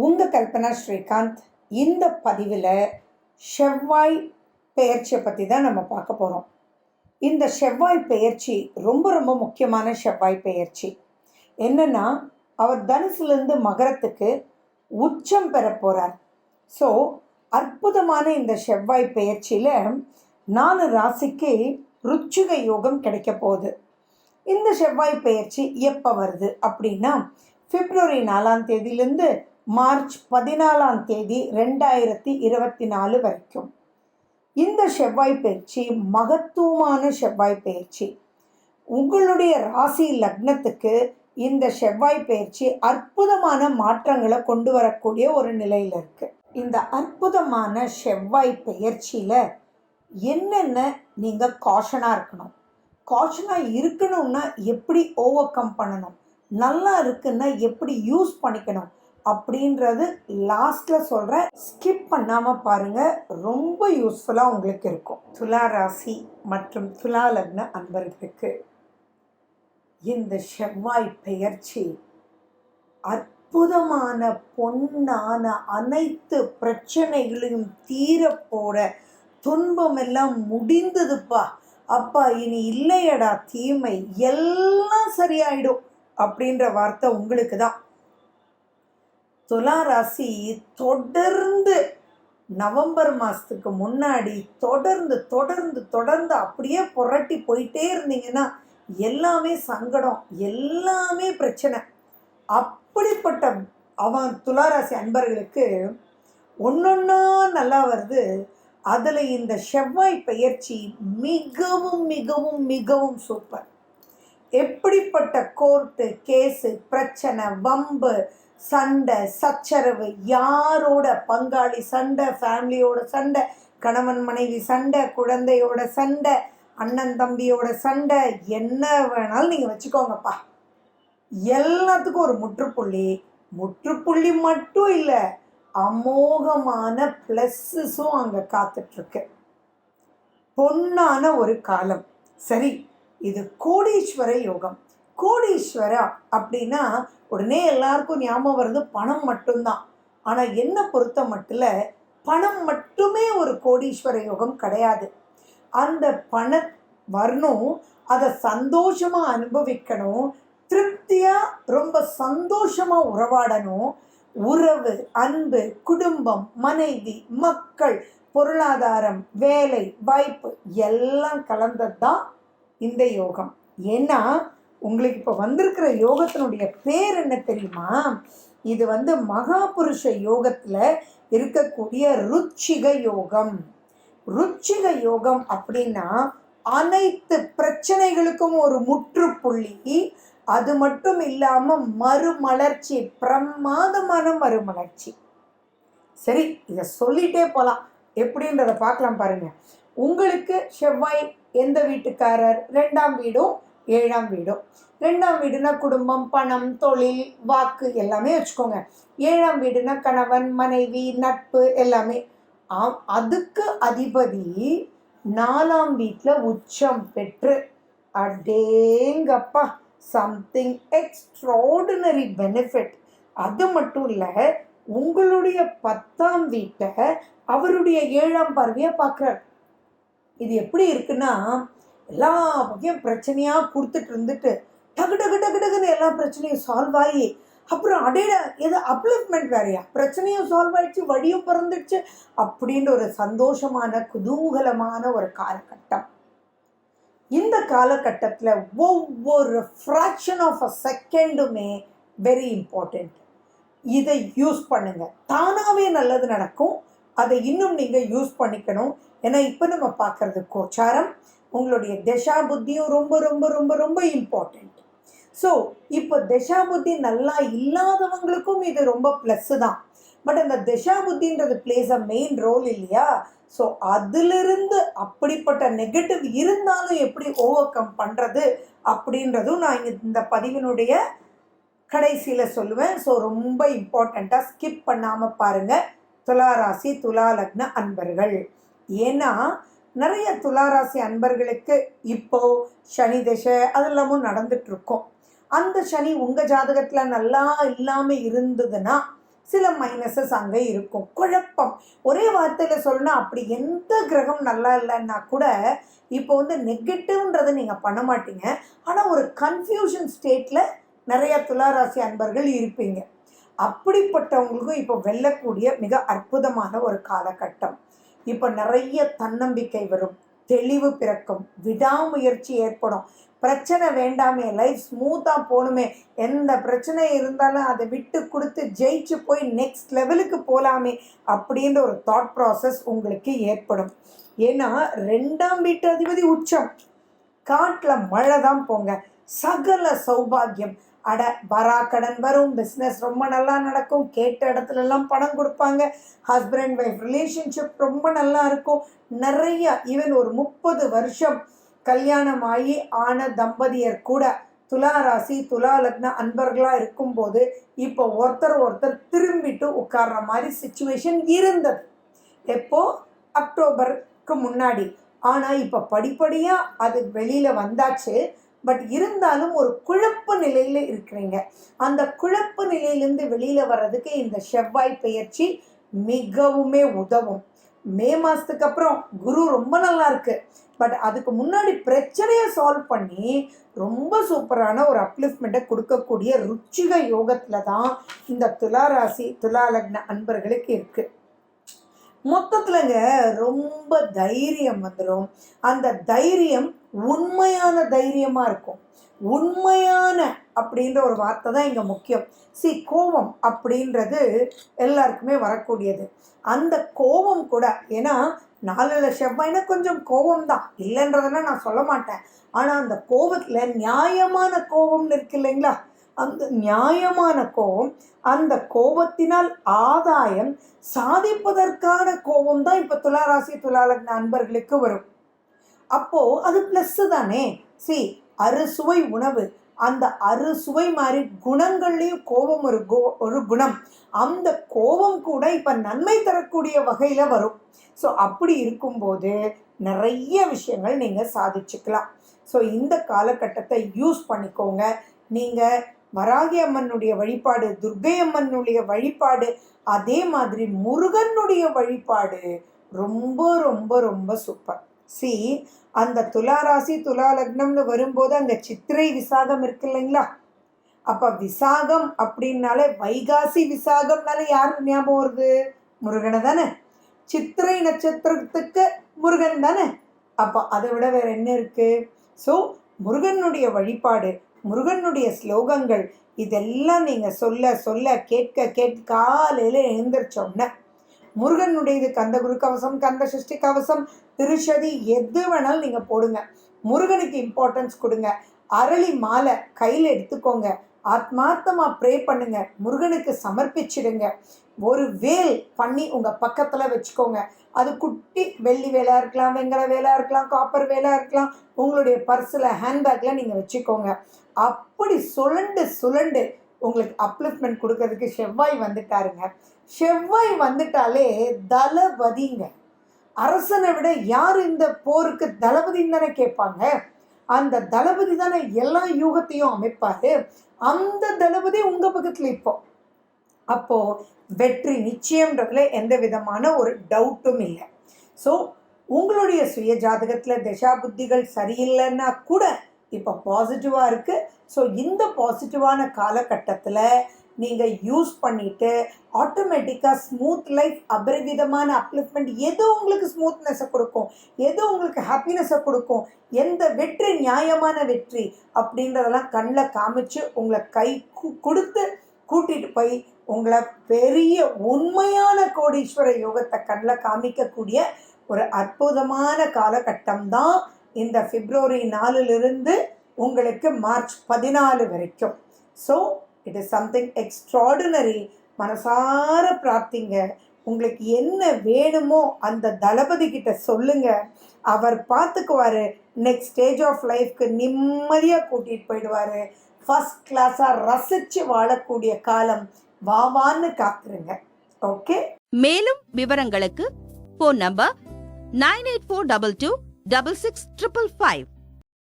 உங்கள் கல்பனா ஸ்ரீகாந்த். இந்த பதிவில் செவ்வாய் பெயர்ச்சியை பற்றி தான் நம்ம பார்க்க போகிறோம். இந்த செவ்வாய் பெயர்ச்சி ரொம்ப ரொம்ப முக்கியமான செவ்வாய் பெயர்ச்சி. என்னென்னா, அவர் தனுசுலேருந்து மகரத்துக்கு உச்சம் பெற போகிறார். ஸோ அற்புதமான இந்த செவ்வாய் பெயர்ச்சியில் 4 ராசிக்கு ருச்சிக யோகம் கிடைக்க போகுது. இந்த செவ்வாய் பெயர்ச்சி எப்போ வருது அப்படின்னா, பிப்ரவரி 4ஆம் தேதியிலேருந்து மார்ச் 14ஆம் தேதி 2024 வரைக்கும். இந்த செவ்வாய் பயிற்சி மகத்துவமான செவ்வாய் பயிற்சி. உங்களுடைய ராசி லக்னத்துக்கு இந்த செவ்வாய் பயிற்சி அற்புதமான மாற்றங்களை கொண்டு வரக்கூடிய ஒரு நிலையில் இருக்குது. இந்த அற்புதமான செவ்வாய் பயிற்சியில் என்னென்ன நீங்கள் காஷனாக இருக்கணும், காஷனாக இருக்கணும்னா எப்படி ஓவர் கம் பண்ணணும், நல்லா இருக்குன்னா எப்படி யூஸ் பண்ணிக்கணும் அப்படின்றது லாஸ்ட்டில் சொல்கிறேன். ஸ்கிப் பண்ணாமல் பாருங்கள், ரொம்ப யூஸ்ஃபுல்லாக உங்களுக்கு இருக்கும். துலா ராசி மற்றும் துலா லக்ன அன்பர்களுக்கு இந்த செவ்வாய் பெயர்ச்சி அற்புதமான பொன்னான அனைத்து பிரச்சனைகளையும் தீரப்போட, துன்பமெல்லாம் முடிந்ததுப்பா, அப்பா இனி இல்லையடா தீமை, எல்லாம் சரியாயிடும் அப்படின்ற வார்த்தை உங்களுக்கு தான். துலா ராசி தொடர்ந்து நவம்பர் மாதத்துக்கு முன்னாடி தொடர்ந்து அப்படியே புரட்டி போயிட்டே இருந்தீங்கன்னா எல்லாமே சங்கடம், எல்லாமே பிரச்சனை. அப்படிப்பட்ட துளாராசி அன்பர்களுக்கு ஒன்றொன்னா நல்லா வருது. அதில் இந்த செவ்வாய் பெயர்ச்சி மிகவும் மிகவும் மிகவும் சூப்பர். எப்படிப்பட்ட கோர்ட்டு கேஸு, பிரச்சனை, வம்பு, சண்டை, சச்சரவு, யாரோட பங்காளி சண்டை, ஃபேமிலியோட சண்டை, கணவன் மனைவி சண்டை, குழந்தையோட சண்டை, அண்ணன் தம்பியோட சண்டை, என்ன வேணாலும் நீங்கள் வச்சுக்கோங்கப்பா. எல்லாத்துக்கும் ஒரு முற்றுப்புள்ளி மட்டும் இல்லை, அமோகமான ப்ளஸ்ஸும் அங்கே காத்துட்ருக்கு. பொன்னான ஒரு காலம். சரி, இது கோடீஸ்வர யோகம். கோடீஸ்வரா அப்படின்னா உடனே எல்லாருக்கும் ஞாபகம் வருது பணம் மட்டும்தான். ஆனால் என்ன பொறுத்த மட்டும் பணம் மட்டுமே ஒரு கோடீஸ்வர யோகம் கிடையாது. அந்த பணம் வரணும், அதை சந்தோஷமாக அனுபவிக்கணும், திருப்தியாக ரொம்ப சந்தோஷமாக உறவாடணும். உறவு, அன்பு, குடும்பம், மனைவி, மக்கள், பொருளாதாரம், வேலை வாய்ப்பு எல்லாம் கலந்தது தான் இந்த யோகம். ஏன்னா உங்களுக்கு இப்போ வந்திருக்கிற யோகத்தினுடைய பேர் என்ன தெரியுமா? இது மகாபுருஷ யோகத்தில் இருக்கக்கூடிய ருச்சிக யோகம். ருச்சிக யோகம் அப்படின்னா அனைத்து பிரச்சனைகளுக்கும் ஒரு முற்றுப்புள்ளி. அது மட்டும் இல்லாமல் மறுமலர்ச்சி, பிரமாதமான மறுமலர்ச்சி. சரி, இதை சொல்லிட்டே போகலாம், எப்படின்றத பார்க்கலாம் பாருங்க. உங்களுக்கு செவ்வாய் எந்த வீட்டுக்காரர்? 2ஆம் வீடும் 7ஆம் வீடும். 2ஆம் வீடுனா குடும்பம், பணம், தொழில், வாக்கு எல்லாமே வச்சுக்கோங்க. 7ஆம் வீடுனா கணவன் மனைவி, நட்பு எல்லாமே. அதுக்கு அதிபதி 4ஆம் வீட்டில் உச்சம் பெற்று, அடேங்கப்பா, சம்திங் எக்ஸ்ட்ராடினரி பெனிஃபிட். அது மட்டும் இல்லை, உங்களுடைய 10ஆம் வீட்டை அவருடைய 7ஆம் பார்வையை பார்க்குறார். இது எப்படி இருக்குன்னா, எல்லா வகையும் பிரச்சனையாக கொடுத்துட்டு இருந்துட்டு டகு டகு டகு டகுன்னு எல்லா பிரச்சனையும் சால்வ் ஆகி, அப்புறம் அடையில எது அப்லிஃப்ட்மெண்ட் வேறையா, பிரச்சனையும் சால்வ் ஆகிடுச்சு, வழியும் பிறந்துடுச்சு அப்படின்ற ஒரு சந்தோஷமான குதூகலமான ஒரு காலகட்டம். இந்த காலகட்டத்தில் ஒவ்வொரு ஃப்ராக்ஷன் ஆஃப் அ செகண்டுமே வெரி இம்பார்ட்டண்ட். இதை யூஸ் பண்ணுங்க, தானாகவே நல்லது நடக்கும். அதை இன்னும் நீங்கள் யூஸ் பண்ணிக்கணும். ஏன்னா இப்போ நம்ம பார்க்குறது கோச்சாரம், உங்களுடைய தசா புத்தியும் ரொம்ப ரொம்ப ரொம்ப ரொம்ப இம்பார்ட்டண்ட். ஸோ இப்போ தசா புத்தி நல்லா இல்லாதவங்களுக்கும் இது ரொம்ப ப்ளஸ்ஸு தான். பட் அந்த தசா புத்தின்றது பிளேஸ் அ மெயின் ரோல் இல்லையா? ஸோ அதிலிருந்து அப்படிப்பட்ட நெகட்டிவ் இருந்தாலும் எப்படி ஓவர் கம் பண்ணுறது அப்படின்றதும் நான் இந்த பதிவினுடைய கடைசியில் சொல்லுவேன். ஸோ ரொம்ப இம்பார்ட்டண்ட்டாக ஸ்கிப் பண்ணாமல் பாருங்கள் துலா ராசி துலா லக்ன அன்பர்கள். ஏன்னா நிறைய துளாராசி அன்பர்களுக்கு இப்போ சனி தசை அதெல்லாமும் நடந்துட்டு இருக்கும். அந்த சனி உங்கள் ஜாதகத்தில் நல்லா இல்லாமல் இருந்ததுன்னா சில மைனஸஸ் அங்கே இருக்கும். குழப்பம். ஒரே வார்த்தையில் சொல்லணும்னா அப்படி எந்த கிரகம் நல்லா இல்லைன்னா கூட இப்போ நெகட்டிவ்ன்றதை நீங்கள் பண்ண மாட்டீங்க. ஆனால் ஒரு கன்ஃபியூஷன் ஸ்டேட்டில் நிறைய துளாராசி அன்பர்கள் இருப்பீங்க. அப்படிப்பட்டவங்களுக்கும் இப்போ வெல்லக்கூடிய மிக அற்புதமான ஒரு காலகட்டம். இப்போ நிறைய தன்னம்பிக்கை வரும், தெளிவு பிறக்கும், விடாமுயற்சி ஏற்படும். பிரச்சனை வேண்டாமே, லைஃப் ஸ்மூத்தாக போகணுமே, எந்த பிரச்சனை இருந்தாலும் அதை விட்டு கொடுத்து ஜெயிச்சு போய் நெக்ஸ்ட் லெவலுக்கு போகலாமே அப்படின்ற ஒரு தாட் ப்ராசஸ் உங்களுக்கு ஏற்படும். ஏன்னா 2ஆம் வீட்டு அதிபதி உச்சம், காட்டில் மழை தான் போங்க. சகல சௌபாகியம். அட கடன் வரும், பிஸ்னஸ் ரொம்ப நல்லா நடக்கும், கேட்ட இடத்துலலாம் பணம் கொடுப்பாங்க, ஹஸ்பண்ட் ஒய்ஃப் ரிலேஷன்ஷிப் ரொம்ப நல்லா இருக்கும். நிறைய ஈவன் ஒரு 30 வருஷம் கல்யாணம் ஆகி ஆன தம்பதியர் கூட துளாராசி துலா லக்ன அன்பர்களாக இருக்கும்போது இப்போ ஒருத்தர் திரும்பிட்டு உட்கார்ற மாதிரி சிச்சுவேஷன் இருந்தது. எப்போ? அக்டோபருக்கு முன்னாடி. ஆனால் இப்போ படிப்படியாக அது வெளியில் வந்தாச்சு. பட் இருந்தாலும் ஒரு குழப்ப நிலையில் இருக்கிறீங்க. அந்த குழப்ப நிலையிலேருந்து வெளியில் வர்றதுக்கு இந்த செவ்வாய் பெயர்ச்சி மிகவுமே உதவும். மே மாதத்துக்கு அப்புறம் குரு ரொம்ப நல்லா இருக்கு. பட் அதுக்கு முன்னாடி பிரச்சனையை சால்வ் பண்ணி ரொம்ப சூப்பரான ஒரு அப்லிஃப்ட்மெண்ட்டை கொடுக்கக்கூடிய ருச்சிக யோகத்தில் தான் இந்த துளாராசி துலா லக்ன அன்பர்களுக்கு இருக்குது. மொத்தத்துலங்க ரொம்ப தைரியம் வந்துடும். அந்த தைரியம் உண்மையான தைரியமாக இருக்கும். உண்மையான அப்படின்ற ஒரு வார்த்தை தான் இங்கே முக்கியம். கோபம் அப்படின்றது எல்லாருக்குமே வரக்கூடியது. அந்த கோபம் கூட, ஏன்னா 4 செவ்வாய்னா கொஞ்சம் கோபம் தான், இல்லைன்றதெல்லாம் நான் சொல்ல மாட்டேன். ஆனால் அந்த கோபத்தில் நியாயமான கோபம்னு இருக்கு இல்லைங்களா, அந்த நியாயமான கோபம், அந்த கோபத்தினால் ஆதாயம் சாதிப்பதற்கான கோபம் தான் இப்போ துளாராசி துலா லக்ன அன்பர்களுக்கு வரும். அப்போது அது ப்ளஸ்ஸு தானே. அறுசுவை உணவு, அந்த அறுசுவை மாதிரி குணங்கள்லேயும் கோபம் ஒரு குணம். அந்த கோபம் கூட இப்போ நன்மை தரக்கூடிய வகையில் வரும். ஸோ அப்படி இருக்கும்போது நிறைய விஷயங்கள் நீங்கள் சாதிச்சுக்கலாம். ஸோ இந்த காலகட்டத்தை யூஸ் பண்ணிக்கோங்க. நீங்கள் வராகி அம்மனுடைய வழிபாடு, துர்க்கை அம்மனுடைய வழிபாடு, அதே மாதிரி முருகனுடைய வழிபாடு ரொம்ப ரொம்ப ரொம்ப சூப்பர். அந்த துளாராசி துலா லக்னம்னு வரும்போது அங்கே சித்திரை விசாகம் இருக்கு இல்லைங்களா. அப்போ விசாகம் அப்படின்னாலே வைகாசி விசாகம்னாலே யார் ஞாபகம் வருது? முருகனை தானே. சித்திரை நட்சத்திரத்துக்கு முருகன் தானே. அப்போ அதை விட வேற என்ன இருக்கு? ஸோ முருகனுடைய வழிபாடு, முருகனுடைய ஸ்லோகங்கள், இதெல்லாம் நீங்கள் சொல்ல சொல்ல கேட்க காலையில் எழுந்திரிச்சோன்னே முருகனுடையது கந்தகுரு கவசம், கந்த சஷ்டி கவசம், திருஷதி எது வேணாலும் நீங்கள் போடுங்க. முருகனுக்கு இம்பார்ட்டன்ஸ் கொடுங்க. அரளி மாலை கையில் எடுத்துக்கோங்க. ஆத்மார்த்தமாக ப்ரே பண்ணுங்க. முருகனுக்கு சமர்ப்பிச்சிடுங்க. ஒரு வேல் பண்ணி உங்கள் பக்கத்தில் வச்சுக்கோங்க. அது குட்டி வெள்ளி வேலாக இருக்கலாம், வெங்கல வேலாக இருக்கலாம், காப்பர் வேலாக இருக்கலாம். உங்களுடைய பர்ஸில் ஹேண்ட்பேக்கில் நீங்கள் வச்சுக்கோங்க. அப்படி சுழண்டு உங்களுக்கு அப்லிஃப்ட்மெண்ட் கொடுக்கறதுக்கு செவ்வாய் வந்துட்டாருங்க. செவ்வாய் வந்துட்டாலே தளபதிங்க. அரசனை விட யார் இந்த போருக்கு தளபதின்னு தானே கேட்பாங்க. அந்த தளபதி தானே எல்லா யூகத்தையும் அமைப்பார். அந்த தளபதி உங்கள் பக்கத்தில் அப்போது வெற்றி நிச்சயம்ன்றதுல எந்த விதமான ஒரு டவுட்டும் இல்லை. ஸோ உங்களுடைய சுய ஜாதகத்தில் தசா புத்திகள் சரியில்லைன்னா கூட இப்போ பாசிட்டிவாக இருக்குது. ஸோ இந்த பாசிட்டிவான காலகட்டத்தில் நீங்கள் யூஸ் பண்ணிவிட்டு ஆட்டோமேட்டிக்காக ஸ்மூத் லைஃப், அபரிவிதமான அப்லிஃப்ட்மெண்ட், எது உங்களுக்கு ஸ்மூத்னஸை கொடுக்கும், எது உங்களுக்கு ஹாப்பினஸை கொடுக்கும், எந்த வெற்றி நியாயமான வெற்றி அப்படின்றதெல்லாம் கண்ணில் காமிச்சு உங்களை கை கொடுத்து கூட்டிகிட்டு போய் உங்களை பெரிய உண்மையான கோடீஸ்வர யோகத்தை கண்ணில் காமிக்கக்கூடிய ஒரு அற்புதமான காலகட்டம் தான் இந்த பிப்ரவரி 4 உங்களுக்கு மார்ச் 14 வரைக்கும். So it is something extraordinary. மனசார பிரார்த்திங்க. உங்களுக்கு என்ன வேணுமோ அந்த தளபதி கிட்ட சொல்லுங்க. அவர் பார்த்துக்குவார். நெக்ஸ்ட் ஸ்டேஜ் ஆஃப் லைஃப்க்கு நிம்மதியாக கூட்டிகிட்டு போயிடுவார். ஃபஸ்ட் கிளாஸாக ரசித்து வாழக்கூடிய காலம் வாவான்னு காத்துருங்க. ஓகே. மேலும் விவரங்களுக்கு ஃபோன் நம்பர் 9842266555